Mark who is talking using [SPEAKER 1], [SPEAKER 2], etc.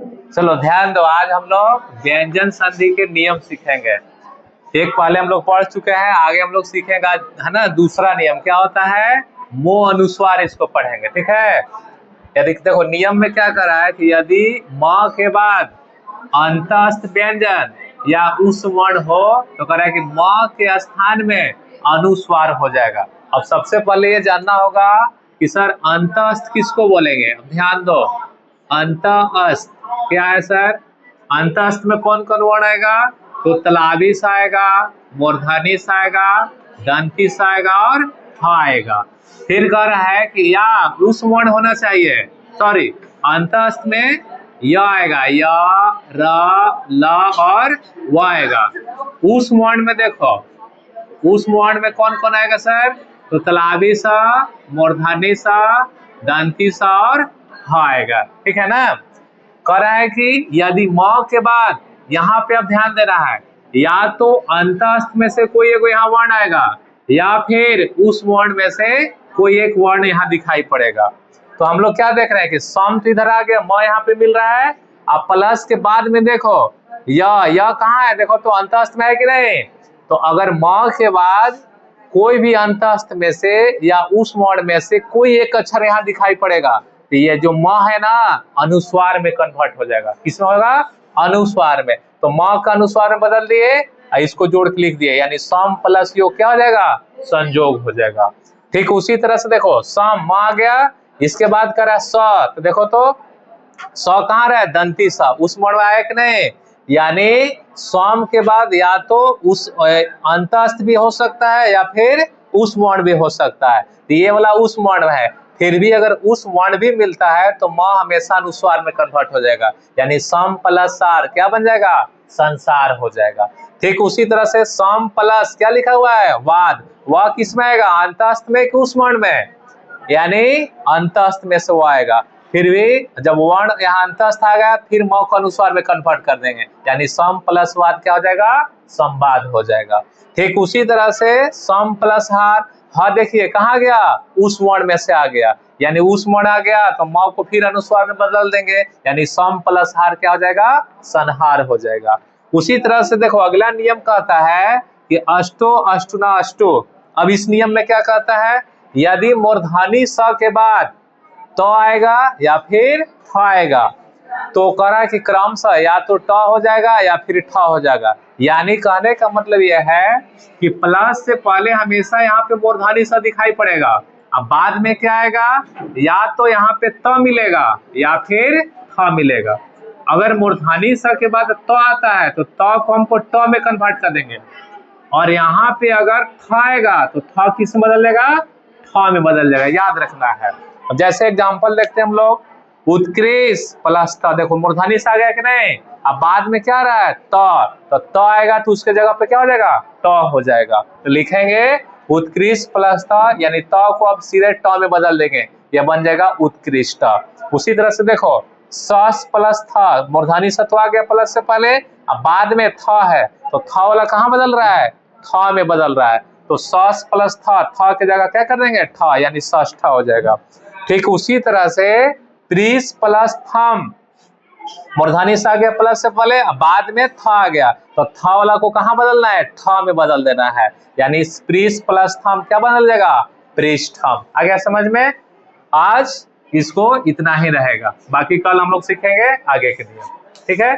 [SPEAKER 1] चलो ध्यान दो, आज हम लोग व्यंजन संधि के नियम सीखेंगे। एक पहले हम लोग पढ़ चुके हैं, आगे हम लोग सीखेंगे आज, है ना। दूसरा नियम क्या होता है, मोह अनुस्वार, इसको पढ़ेंगे, ठीक है। यदि देखो नियम में क्या करा है कि यदि म के बाद अंतस्थ व्यंजन या उस वर्ण हो तो कह रहा है कि म के स्थान में अनुस्वार हो जाएगा। अब सबसे पहले ये जानना होगा कि सर अंतस्थ किसको बोलेंगे। अब ध्यान दो, अंतस्थ क्या है सर। अंतस्थ में कौन कौन वर्ण आएगा, तो तलाबी सा आएगा, मूर्धनी सा आएगा, दंती सा आएगा और थ आएगा। फिर कह रहा है कि या उस वर्ण होना चाहिए, सॉरी अंतस्थ में य आएगा, य र ल और व आएगा। उस वर्ण में देखो, उस वर्ण में कौन कौन आएगा सर, तो तलाबी सा, मूर्धनी सा, दंती सा और ह आएगा, ठीक है ना। कह रहा है कि यदि म के बाद यहाँ पे अब ध्यान दे रहा है, या तो अंतस्थ में से कोई एक यहाँ वर्ण आएगा या फिर उस वर्ण में से कोई एक वर्ण यहाँ दिखाई पड़ेगा। तो हम लोग क्या देख रहे हैं कि सम तो इधर आ गया, म यहाँ पे मिल रहा है। अब प्लस के बाद में देखो यह कहाँ है, देखो तो अंतस्थ में है कि नहीं। तो अगर म के बाद कोई भी अंतस्थ में से या उस वर्ण में से कोई एक अक्षर यहाँ दिखाई पड़ेगा तो ये जो म है ना अनुस्वार में कन्वर्ट हो जाएगा। किसमें होगा, अनुस्वार में। तो म का अनुस्वार में बदल दिए, इसको जोड़ के लिख दिए, यानी सम प्लस योग क्या हो जाएगा, संयोग हो जाएगा। ठीक उसी तरह से देखो सम म आ गया, इसके बाद करा स, तो देखो तो स कहाँ रहा है, दंती सा, उस वर्ण में आया कि नहीं। यानी सम के बाद या तो उस अंतस्थ भी हो सकता है या फिर उस वर्ण भी हो सकता है। तो ये वाला उस वर्ण है, फिर भी अगर उस वर्ण भी मिलता है तो म हमेशा अनुस्वार में कन्वर्ट हो जाएगा, यानी सम प्लस सार क्या बन जाएगा, संसार हो जाएगा। ठीक उसी तरह से सम प्लस क्या लिखा हुआ है, वाद, वह किस में आएगा, अंतस्थ में कि उस वर्ण में, यानी अंतस्थ में से वो आएगा। फिर भी जब वर्ण यहाँ अंतस्थ आ गया फिर म को अनुस्वार में कन्वर्ट कर देंगे, यानी सम प्लस वाद क्या हो जाएगा, संवाद हो जाएगा। ठीक उसी तरह से सम प्लस हार, हा देखिए कहाँ गया, उस वर्ण में से आ गया, यानी उस वर्ण आ गया तो म को फिर अनुस्वार में बदल देंगे, यानी सम प्लस हार क्या हो जाएगा, संहार हो जाएगा। उसी तरह से देखो अगला नियम कहता है कि अष्टो अष्टुना अष्टो। अब इस नियम में क्या कहता है, यदि मूर्धनी स के बाद तो आएगा या फिर ठ आएगा तो कह रहा है कि क्रमशः या तो ट हो जाएगा या फिर ठ हो जाएगा। यानी कहने का मतलब यह है कि प्लस से पहले हमेशा यहाँ पे मूर्धनी स दिखाई पड़ेगा, अब बाद में क्या आएगा, या तो यहाँ पे त मिलेगा या फिर ठ मिलेगा। अगर मूर्धनी स के बाद त आता है तो त को हमको ट में कन्वर्ट कर देंगे, और यहाँ पे अगर थ आएगा तो थ किस में बदल जाएगा, ठ में बदल जाएगा, याद रखना है। अब जैसे एग्जांपल देखते हैं हम लोग, उत्कृष्ट प्लस त, देखो मूर्धनी से आ गया कि नहीं, अब बाद में क्या रहा है तो त आएगा तो उसके जगह पे क्या हो जाएगा, ट हो जाएगा। तो लिखेंगे उत्कृष्ट प्लस त, यानी त को अब सीधे ट में बदल देंगे, यह बन जाएगा उत्कृष्ट। उसी तरह से देखो सस प्लस था, मूर्धनी से तो आ गया प्लस से पहले, अब बाद में थ है तो थ वाला कहाँ बदल रहा है, थ में बदल रहा है, तो सस प्लस था, थ के जगह क्या कर देंगे ठ, यानी षष्ठ हो जाएगा। ठीक उसी तरह से त्रिस प्लस थम, मूर्धनी से आ गया प्लस से पहले, बाद में थ आ गया तो थ वाला को कहाँ बदलना है, ठ में बदल देना है, यानी प्रिस प्लस थम क्या बदल जाएगा, पृष्ठम। आ गया समझ में। आज इसको इतना ही रहेगा, बाकी कल हम लोग सीखेंगे आगे के नियम, ठीक है।